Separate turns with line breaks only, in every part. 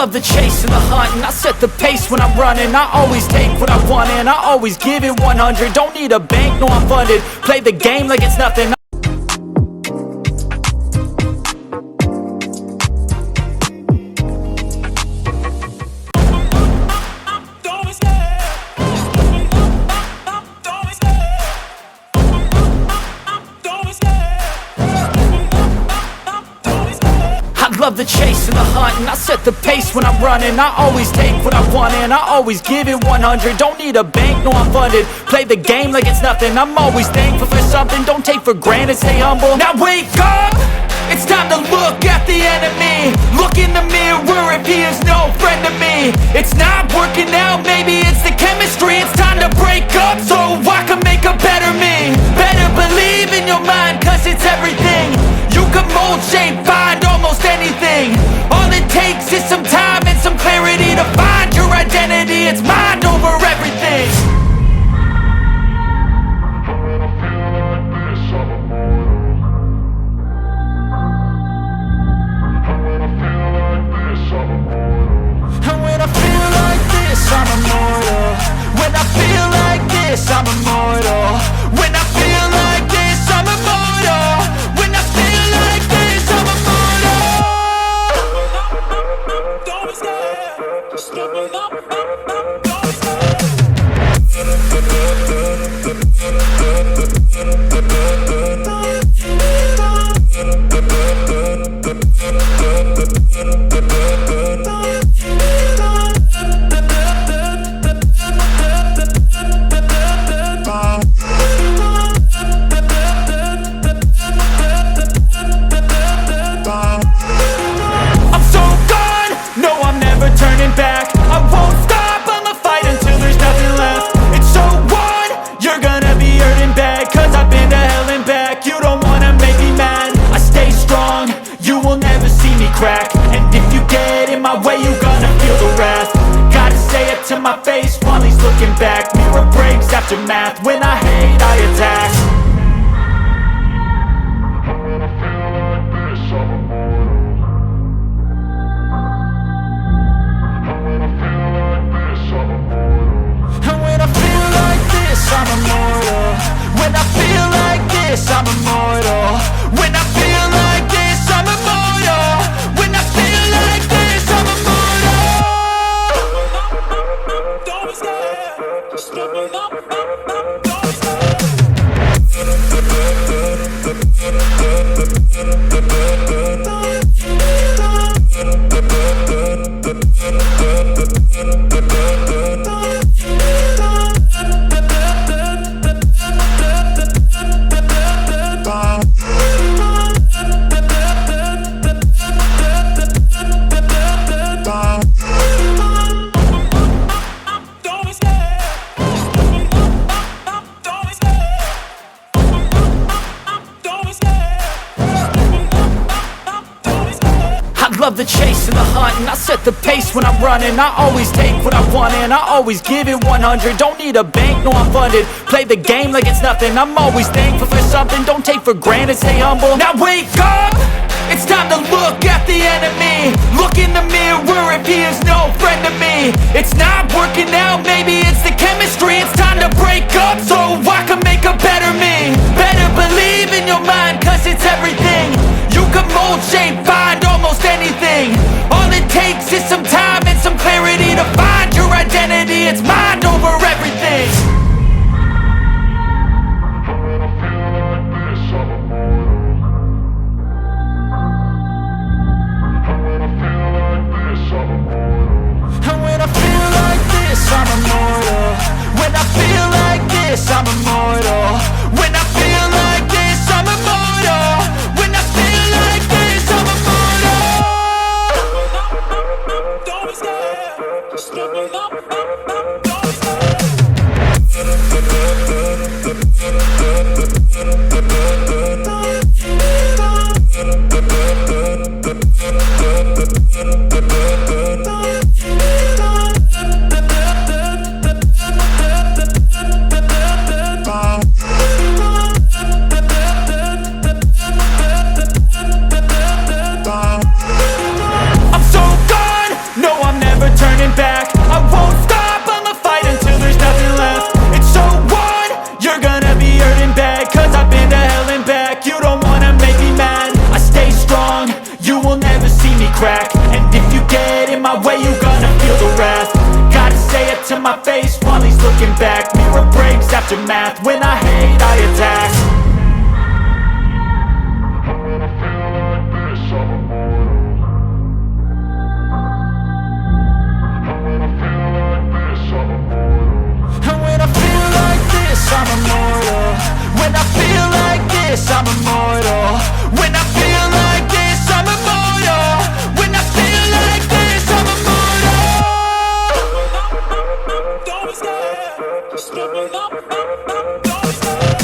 love the chase and the hunt, and I set the pace when I'm running. I always take what I want and I always give it 100. Don't need a bank, no I'm funded. Play the game like it's nothing. Love the chase and the hunt, and I set the pace when I'm running. I always take what I want and I always give it 100. Don't need a bank, no I'm funded. Play the game like it's nothing. I'm always thankful for something. Don't take for granted, stay humble. Now wake up, it's time to look at the enemy. Look in the mirror if he is no friend to me. It's not working out, maybe it's the chemistry. It's time to break up so I can make a better me. Better believe in your mind, cause it's everything. You can mold, shape, find almost anything. All it takes is some time and some clarity to find your identity. It's mind over everything. And when I feel like this, I'm immortal. When I feel like this, I'm immortal. When I feel like this, I'm immortal. When I feel like this, I'm immortal. Don't be scared, just give it up. Don't be scared. And if you get in my way, you gonna feel the wrath. Gotta say it to my face while he's looking back. Mirror breaks after math. When I hate, I attack. When I feel like this, I'm immortal. When I feel like this, I'm immortal. And when I feel like this, I'm immortal. When I feel like this, I'm immortal. When I feel like this, I'm immortal. When I feel like this, I'm immortal. Don't be scared, just give it up. Don't be scared. Love the chase and the hunt, and I set the pace when I'm running. I always take what I want and I always give it 100. Don't need a bank, no I'm funded. Play the game like it's nothing. I'm always thankful for something. Don't take for granted, stay humble. Now wake up, it's time to look at the enemy. Look in the mirror if he is no friend to me. It's not working out, maybe it's the chemistry. It's time to break up so I can make a better me. Better believe in your mind, cause it's everything. You can mold, shape, find almost anything. All it takes is some time and some clarity to find your identity. It's mind over everything. When I feel like this, I'm immortal. When I feel like this, I'm immortal. And when I feel like this, I'm immortal. When I feel like this, I'm immortal. When I feel like this, I'm immortal. When I feel like this, I'm immortal. my way, you gonna feel the wrath. Gotta say it to my face while he's looking back. Mirror breaks after math, when I hate I attack. And when I feel like this, I'm immortal. When I feel like this, I'm immortal. When I feel like this, I'm immortal. When I feel like this, I'm immortal. Don't be scared. Just let me know. Don't be scared.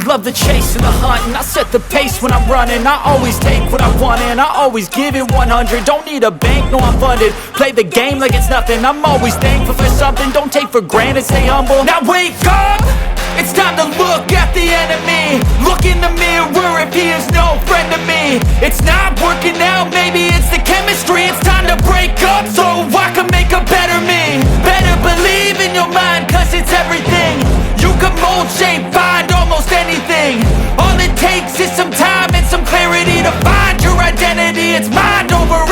Love the chase and the hunt, and I set the pace when I'm running. I always take what I want and I always give it 100. Don't need a bank, no I'm funded. Play the game like it's nothing. I'm always thankful for something. Don't take for granted, stay humble. Now wake up! It's time to look at the enemy. Look in the mirror if he is no friend to me. It's not working out, maybe it's the chemistry. It's time to break up so I can make a better me. Better believe in your mind, cause it's everything. You can mold, shape, find almost anything. All it takes is some time and some clarity to find your identity. It's mind over